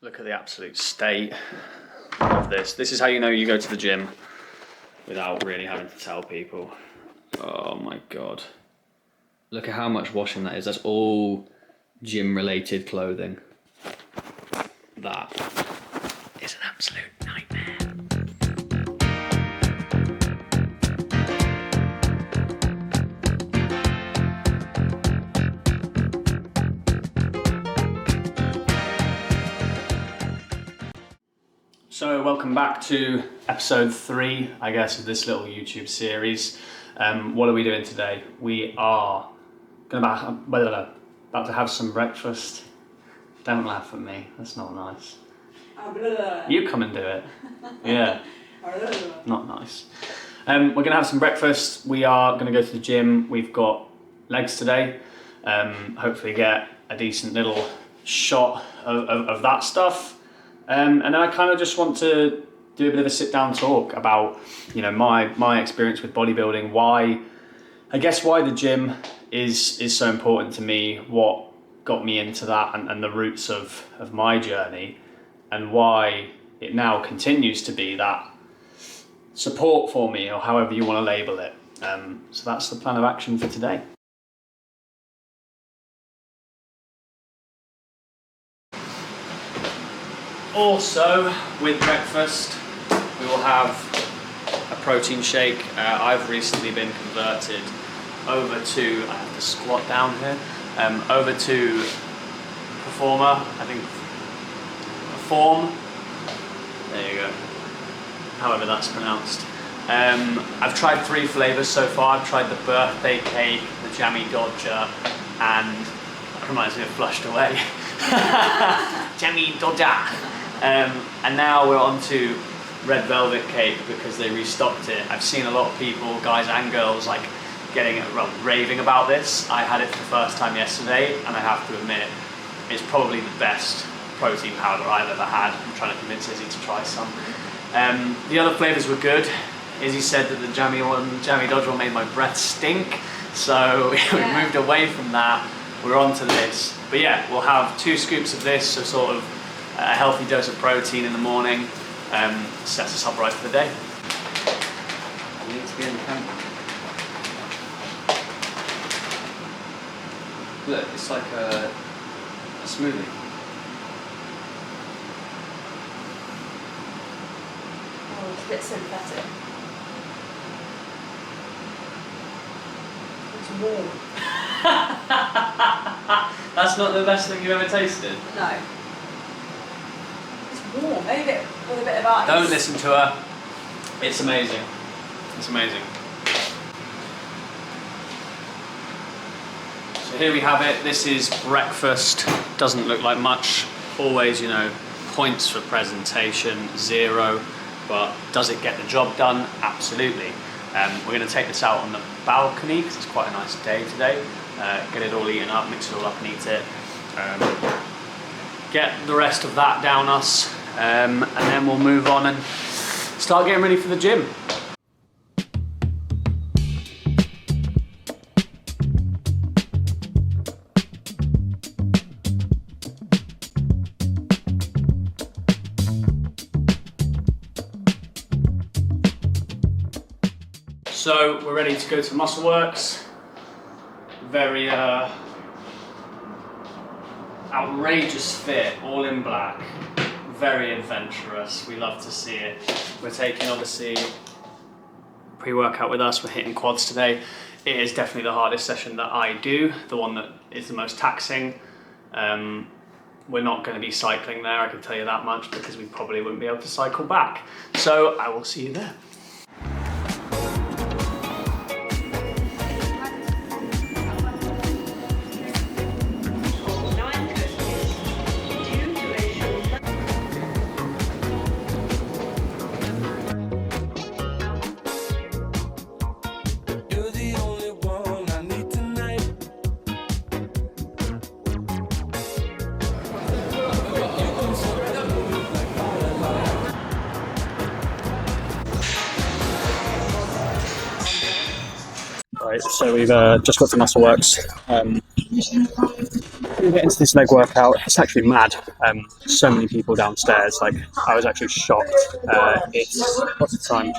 Look at the absolute state of this. This is how you know you go to the gym without really having to tell people. Oh my God. Look at how much washing that is. That's all gym related clothing. That is an absolute nightmare. So welcome back to episode 3, I guess, of this little YouTube series. What are we doing today? We are about to have some breakfast. Don't laugh at me, that's not nice. You come and do it. Yeah, not nice. We're gonna have some breakfast. We are gonna go to the gym. We've got legs today. Hopefully get a decent little shot of that stuff. And then I kind of just want to do a bit of a sit-down talk about, you know, my experience with bodybuilding, why the gym is so important to me, what got me into that, and the roots of my journey, and why it now continues to be that support for me, or however you want to label it. So that's the plan of action for today. Also, with breakfast, we will have a protein shake. I've recently been converted over to, I have to squat down here, over to Performer, I think, Perform, there you go, however that's pronounced. I've tried 3 flavours so far. I've tried the birthday cake, the jammy dodger, and that reminds me of Flushed Away. Jammy dodger. And now we're on to red velvet cake because they restocked it. I've seen a lot of people, guys and girls, like raving about this. I had it for the first time yesterday, and I have to admit, it's probably the best protein powder I've ever had. I'm trying to convince Izzy to try some. The other flavours were good. Izzy said that the jammy dodger one made my breath stink, so we moved away from that. We're on to this. But yeah, we'll have 2 scoops of this, so sort of a healthy dose of protein in the morning. Sets us up right for the day. I need to be in the camera. Look, it's like a smoothie. Oh, it's a bit synthetic. It's warm. That's not the best thing you've ever tasted? No. It's warm, maybe with a bit of ice. Don't listen to her. It's amazing. It's amazing. So here we have it. This is breakfast. Doesn't look like much. Always, you know, points for presentation, 0. But does it get the job done? Absolutely. We're going to take this out on the balcony because it's quite a nice day today. Get it all eaten up, mix it all up and eat it. Get the rest of that down us, and then we'll move on and start getting ready for the gym. So we're ready to go to muscleworks. Very outrageous fit, all in black. Very adventurous. We love to see it. We're taking, obviously, pre-workout with us. We're hitting quads today. It is definitely the hardest session that I do, the one that is the most taxing. We're not going to be cycling there, I can tell you that much, because we probably wouldn't be able to cycle back. So I will see you there. Right, so we've just got to muscleworks. Gonna get into this leg workout. It's actually mad. So many people downstairs. Like, I was actually shocked. It's what's the time?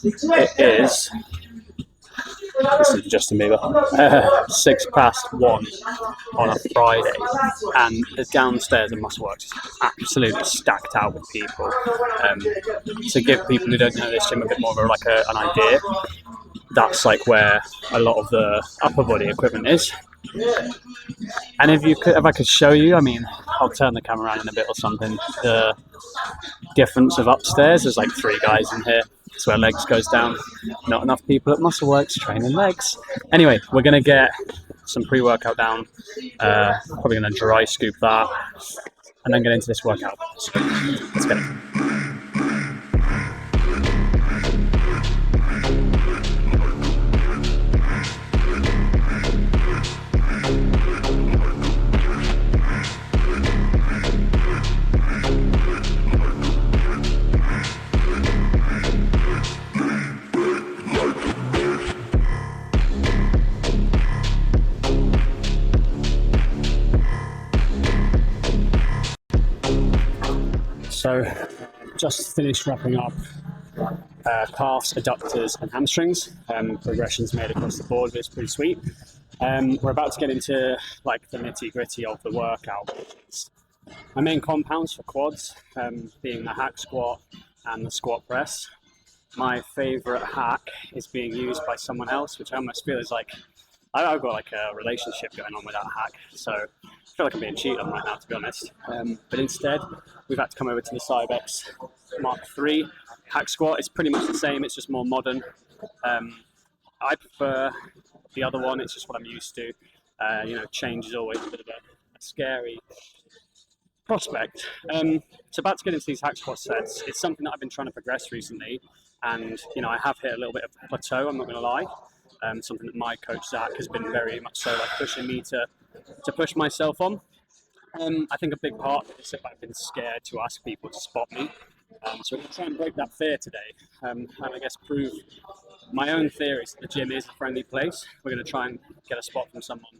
It is. This is Justin Bieber. 1:06 on a Friday, and the downstairs at Muscleworks is absolutely stacked out with people. To give people who don't know this gym a bit more of an idea, that's like where a lot of the upper body equipment is. And if I could show you, I mean, I'll turn the camera around in a bit or something. The difference of upstairs, there's like 3 guys in here. That's where legs goes down. Not enough people at Muscleworks training legs. Anyway, we're gonna get some pre-workout down. Probably gonna dry scoop that, and then get into this workout. So let's get it. So, just finished wrapping up calves, adductors and hamstrings. Progressions made across the board, but it's pretty sweet. We're about to get into like the nitty gritty of the workout, which is my main compounds for quads, being the hack squat and the squat press. My favourite hack is being used by someone else, which I almost feel is like, I've got like a relationship going on with that hack, so I feel like I'm being cheated on right now, to be honest. But instead, we've had to come over to the Cybex Mark III hack squat. It's pretty much the same, it's just more modern. I prefer the other one, it's just what I'm used to. Change is always a bit of a scary prospect. So about to get into these hack squat sets. It's something that I've been trying to progress recently, and I have hit a little bit of a plateau, I'm not going to lie. Something that my coach Zach has been very much so like pushing me to push myself on. I think a big part of it is that I've been scared to ask people to spot me. So we're going to try and break that fear today, and I guess prove my own theories that the gym is a friendly place. We're going to try and get a spot from someone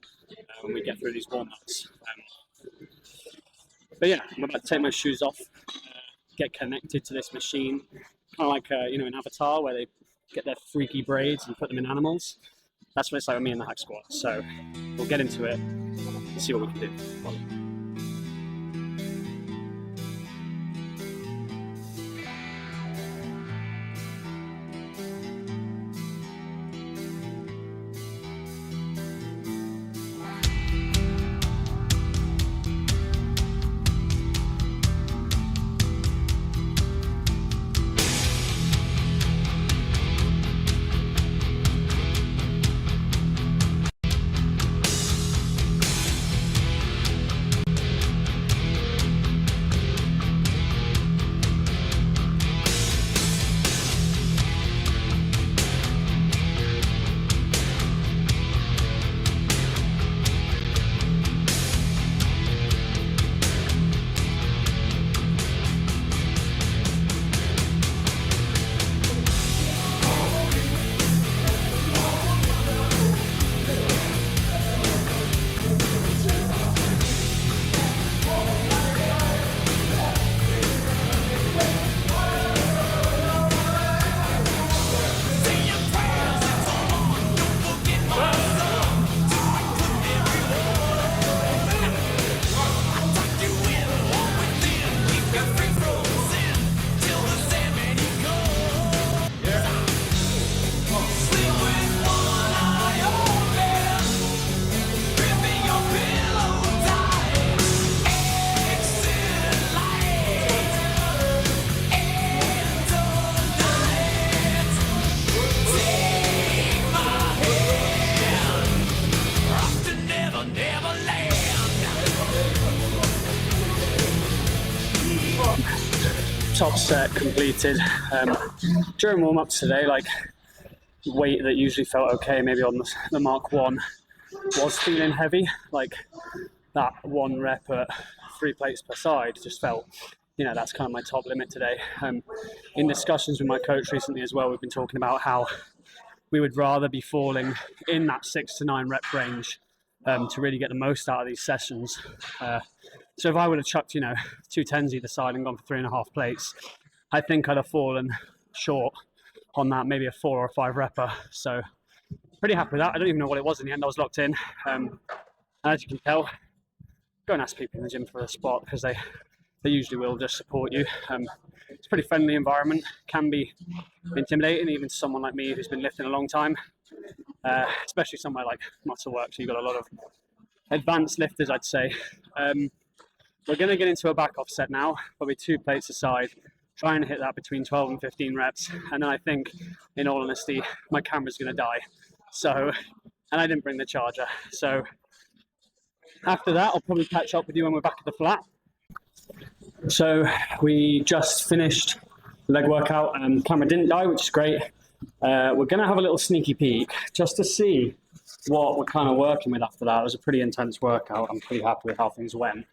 when we get through these warm-ups. But yeah, I'm about to take my shoes off, get connected to this machine, kind of like an Avatar where they get their freaky braids and put them in animals. That's what it's like with me in the hack squat. So we'll get into it and see what we can do. Top set completed. During warm-ups today, like weight that usually felt okay, maybe on the Mark 1, was feeling heavy. Like that 1 rep at 3 plates per side just felt, that's kind of my top limit today. In discussions with my coach recently as well, we've been talking about how we would rather be falling in that 6 to 9 rep range to really get the most out of these sessions. So if I would have chucked, 210s either side and gone for 3.5 plates, I think I'd have fallen short on that, maybe a 4 or a 5 repper. So pretty happy with that. I don't even know what it was in the end. I was locked in. And as you can tell, go and ask people in the gym for a spot, because they usually will just support you. It's a pretty friendly environment, can be intimidating even to someone like me who's been lifting a long time, especially somewhere like muscleworks. You've got a lot of advanced lifters, I'd say. We're going to get into a back off set now, probably 2 plates aside, trying to hit that between 12 and 15 reps. And then I think, in all honesty, my camera's going to die. So, and I didn't bring the charger. So after that, I'll probably catch up with you when we're back at the flat. So we just finished the leg workout and camera didn't die, which is great. We're going to have a little sneaky peek just to see what we're kind of working with after that. It was a pretty intense workout. I'm pretty happy with how things went.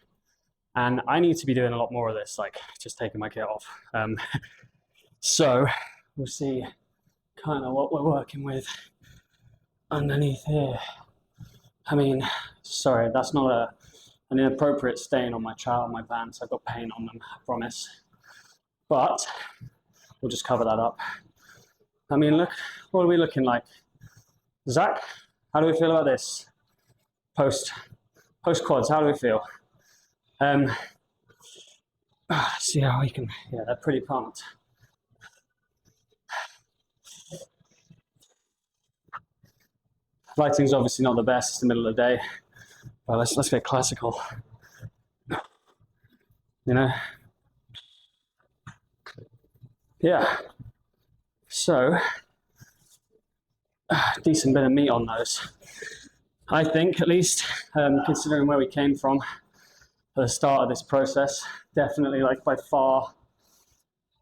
And I need to be doing a lot more of this, like just taking my kit off. So we'll see kind of what we're working with underneath here. I mean, sorry, that's not an inappropriate stain on my trout and my pants. I've got paint on them, I promise. But we'll just cover that up. I mean, look, what are we looking like? Zach, how do we feel about this? Post quads, how do we feel? See how we can, yeah, they're pretty pumped. Lighting's obviously not the best, it's the middle of the day, but let's get classical. Yeah. So, decent bit of meat on those, I think, at least, considering where we came from at the start of this process. Definitely, like, by far,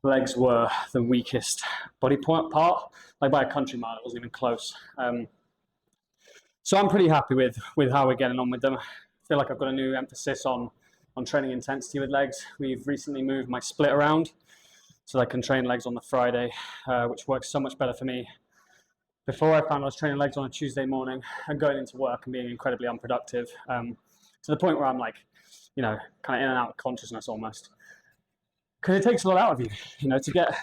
legs were the weakest body part, like by a country mile. It wasn't even close. So I'm pretty happy with how we're getting on with them. I feel like I've got a new emphasis on training intensity with legs. We've recently moved my split around so that I can train legs on the Friday, which works so much better for me. Before, I found I was training legs on a Tuesday morning and going into work and being incredibly unproductive, to the point where I'm like, kind of in and out of consciousness almost. Because it takes a lot out of you, to get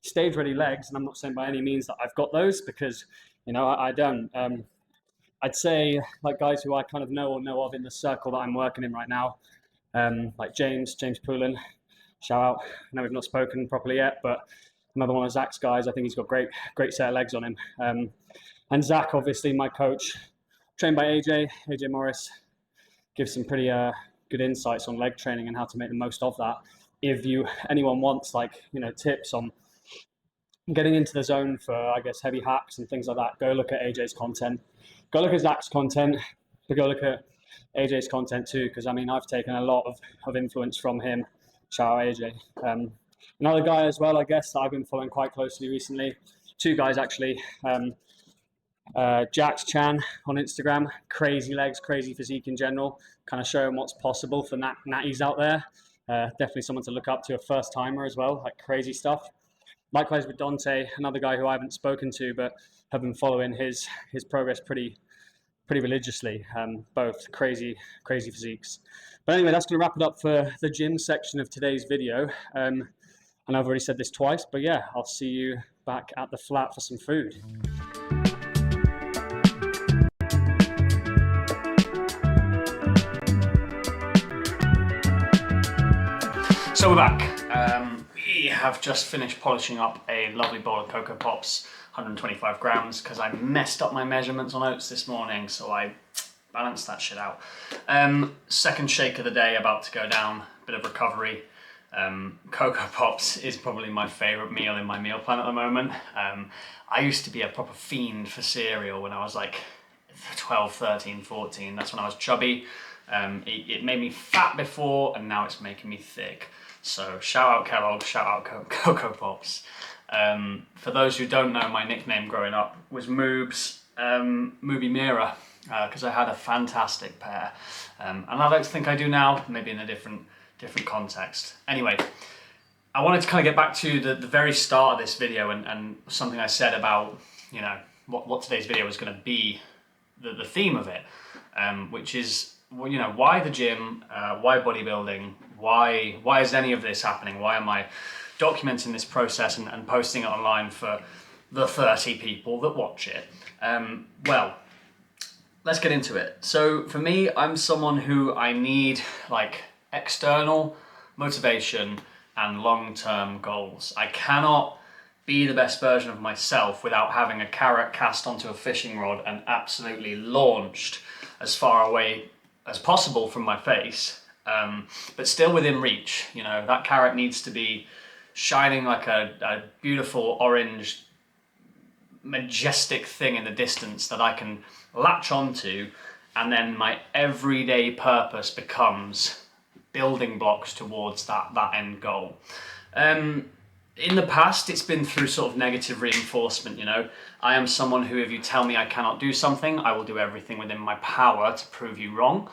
stage ready legs. And I'm not saying by any means that I've got those, because, I don't. I'd say, like, guys who I kind of know of in the circle that I'm working in right now, like James Poulin, shout out. I know we've not spoken properly yet, but another one of Zach's guys. I think he's got great set of legs on him. And Zach, obviously, my coach, trained by AJ Morris, gives some pretty good insights on leg training and how to make the most of that. If anyone wants, like, tips on getting into the zone for, I guess, heavy hacks and things like that, go look at AJ's content. Go look at Zach's content, but go look at AJ's content too, because, I mean, I've taken a lot of influence from him. Shout out AJ. Another guy as well, I guess, that I've been following quite closely recently. 2 guys, actually. Jax Chan on Instagram. Crazy legs, crazy physique in general. Kind of showing what's possible for natties out there. Definitely someone to look up to, a first timer as well, like crazy stuff. Likewise with Dante, another guy who I haven't spoken to, but have been following his progress pretty religiously. Both crazy physiques. But anyway, that's going to wrap it up for the gym section of today's video. And I've already said this twice, but yeah, I'll see you back at the flat for some food. So we're back. We have just finished polishing up a lovely bowl of Cocoa Pops, 125 grams, because I messed up my measurements on oats this morning, so I balanced that shit out. Second shake of the day, about to go down, bit of recovery. Cocoa Pops is probably my favourite meal in my meal plan at the moment. I used to be a proper fiend for cereal when I was like 12, 13, 14. That's when I was chubby. It made me fat before, and now it's making me thick. So shout out Kellogg, shout out Cocoa Pops. For those who don't know, my nickname growing up was Moobs, Movie Mirror, because I had a fantastic pair. And I don't think I do now, maybe in a different context. Anyway, I wanted to kind of get back to the very start of this video and something I said about, what today's video was going to be, the theme of it. which is, well, you know, why the gym, why bodybuilding, why is any of this happening? Why am I documenting this process and posting it online for the 30 people that watch it? Well, let's get into it. So for me, I'm someone who I need like external motivation and long-term goals. I cannot be the best version of myself without having a carrot cast onto a fishing rod and absolutely launched as far away as possible from my face, but still within reach. You know, that carrot needs to be shining like a beautiful orange majestic thing in the distance that I can latch onto, and then my everyday purpose becomes building blocks towards that end goal. In the past, it's been through sort of negative reinforcement, you know. I am someone who, if you tell me I cannot do something, I will do everything within my power to prove you wrong.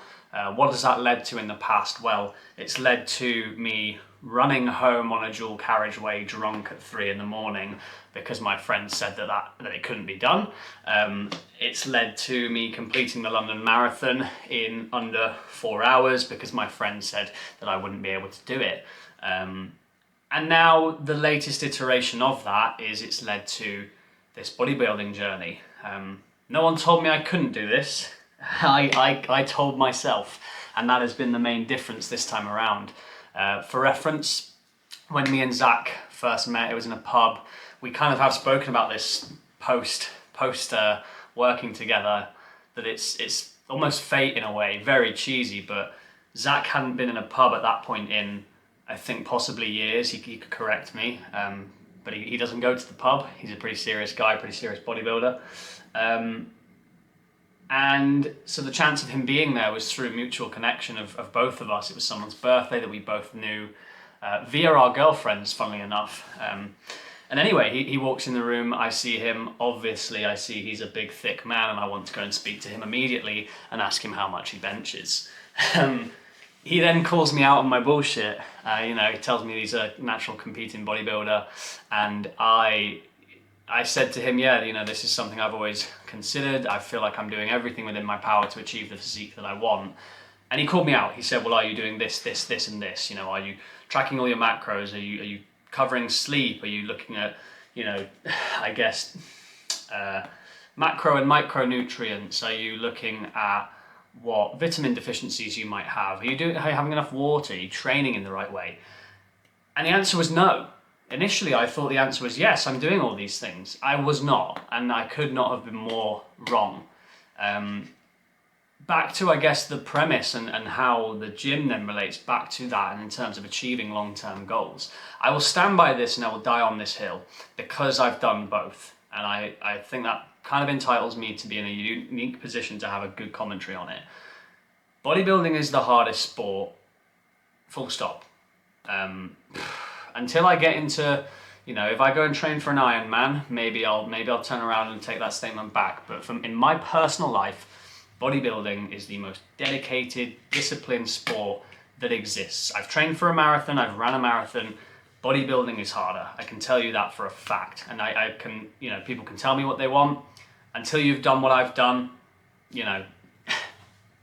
What has that led to in the past? Well, it's led to me running home on a dual carriageway drunk at 3 a.m. because my friend said that it couldn't be done. It's led to me completing the London Marathon in under 4 hours because my friend said that I wouldn't be able to do it. And now the latest iteration of that is it's led to this bodybuilding journey. No one told me I couldn't do this. I told myself, and that has been the main difference this time around. For reference, when me and Zach first met, it was in a pub. We kind of have spoken about this post working together, that it's almost fate in a way, very cheesy, but Zach hadn't been in a pub at that point in, I think, possibly years. He could correct me, but he doesn't go to the pub. He's a pretty serious guy, pretty serious bodybuilder. And so the chance of him being there was through mutual connection of both of us. It was someone's birthday that we both knew via our girlfriends, funnily enough. And anyway, he walks in the room, I see him, obviously I see he's a big thick man, and I want to go and speak to him immediately and ask him how much he benches. He then calls me out on my bullshit. You know, he tells me he's a natural competing bodybuilder, and I said to him, yeah, you know, this is something I've always considered. I feel like I'm doing everything within my power to achieve the physique that I want. And he called me out. He said, well, are you doing this, this, this, and this? You know, are you tracking all your macros? Are you covering sleep? Are you looking at, you know, I guess, macro and micronutrients? Are you looking at what vitamin deficiencies you might have? Are you having enough water? Are you training in the right way? And the answer was no. Initially, I thought the answer was yes, I'm doing all these things. I was not, and I could not have been more wrong. Back to, I guess, the premise and how the gym then relates back to that, and in terms of achieving long-term goals. I will stand by this and I will die on this hill because I've done both. And I think that kind of entitles me to be in a unique position to have a good commentary on it. Bodybuilding is the hardest sport, full stop. Until I get into, you know, if I go and train for an Ironman, maybe I'll turn around and take that statement back. But in my personal life, bodybuilding is the most dedicated, disciplined sport that exists. I've trained for a marathon, I've ran a marathon. Bodybuilding is harder. I can tell you that for a fact. And I can, you know, people can tell me what they want. Until you've done what I've done, you know,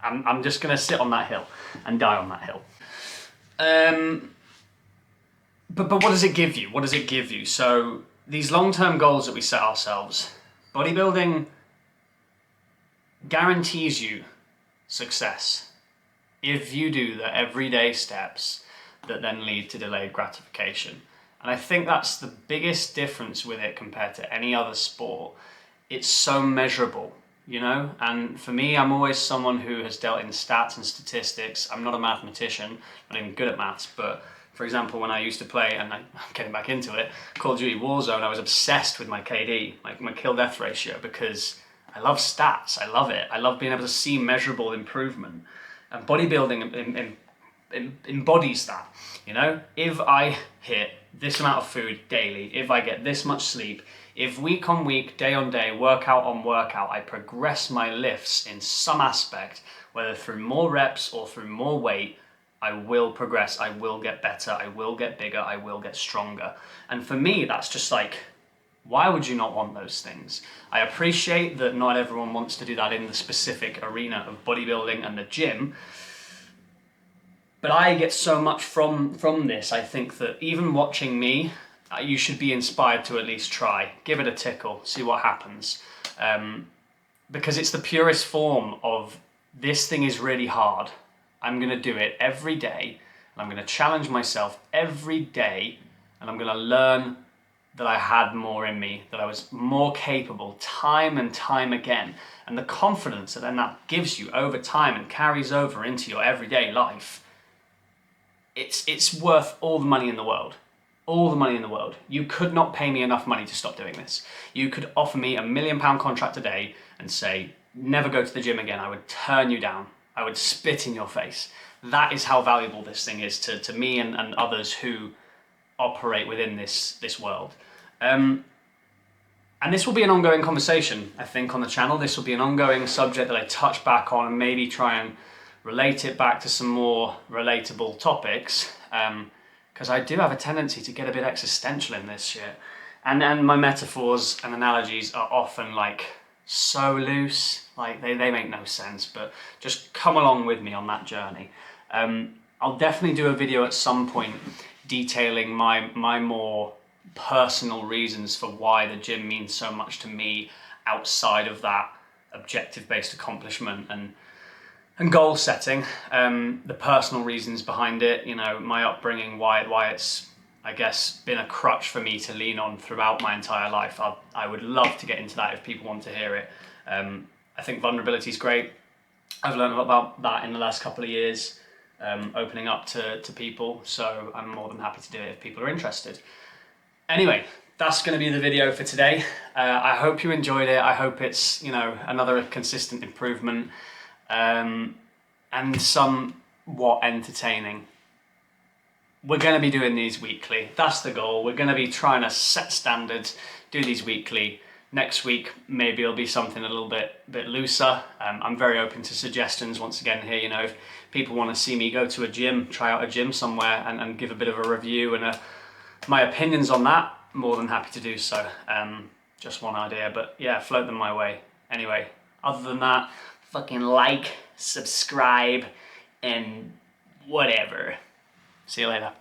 I'm just gonna sit on that hill and die on that hill. But what does it give you? What does it give you? So these long-term goals that we set ourselves, bodybuilding guarantees you success if you do the everyday steps that then lead to delayed gratification. And I think that's the biggest difference with it compared to any other sport. It's so measurable, you know? And for me, I'm always someone who has dealt in stats and statistics. I'm not a mathematician, not even good at maths, but for example, when I used to play, and I'm getting back into it, Call of Duty Warzone, I was obsessed with my KD, my kill-death ratio, because I love stats, I love it. I love being able to see measurable improvement. And bodybuilding embodies that, you know? If I hit this amount of food daily, if I get this much sleep, if week on week, day on day, workout on workout, I progress my lifts in some aspect, whether through more reps or through more weight, I will progress, I will get better, I will get bigger, I will get stronger. And for me, that's just like Why would you not want those things? I appreciate that not everyone wants to do that in the specific arena of bodybuilding and the gym, but I get so much from this. I think that even watching me, you should be inspired to at least try. Give it a tickle, see what happens. Because it's the purest form of, this thing is really hard. I'm gonna do it every day, and I'm gonna challenge myself every day, and I'm gonna learn that I had more in me, that I was more capable time and time again. And the confidence that then that gives you over time and carries over into your everyday life, it's worth all the money in the world. All the money in the world. You could not pay me enough money to stop doing this. You could offer me £1 million contract today and say, never go to the gym again. I would turn you down. I would spit in your face. That is how valuable this thing is to me and others who operate within this world. And this will be an ongoing conversation, I think, on the channel. This will be an ongoing subject that I touch back on and maybe try and relate it back to some more relatable topics. Because I do have a tendency to get a bit existential in this shit. And my metaphors and analogies are often like so loose, like they make no sense, but just come along with me on that journey. I'll definitely do a video at some point detailing my more personal reasons for why the gym means so much to me outside of that objective-based accomplishment and goal setting, the personal reasons behind it, you know, my upbringing, why it's, I guess, been a crutch for me to lean on throughout my entire life. I would love to get into that if people want to hear it. I think vulnerability is great. I've learned a lot about that in the last couple of years, opening up to people, so I'm more than happy to do it if people are interested. Anyway, that's going to be the video for today. I hope you enjoyed it. I hope it's, you know, another consistent improvement. And somewhat entertaining. We're going to be doing these weekly. That's the goal. We're going to be trying to set standards, do these weekly. Next week, maybe it'll be something a little bit looser. I'm very open to suggestions once again here. You know, if people want to see me go to a gym, try out a gym somewhere and give a bit of a review and my opinions on that, more than happy to do so. Just one idea, but yeah, float them my way. Anyway, other than that, fucking like, subscribe, and whatever. See you later.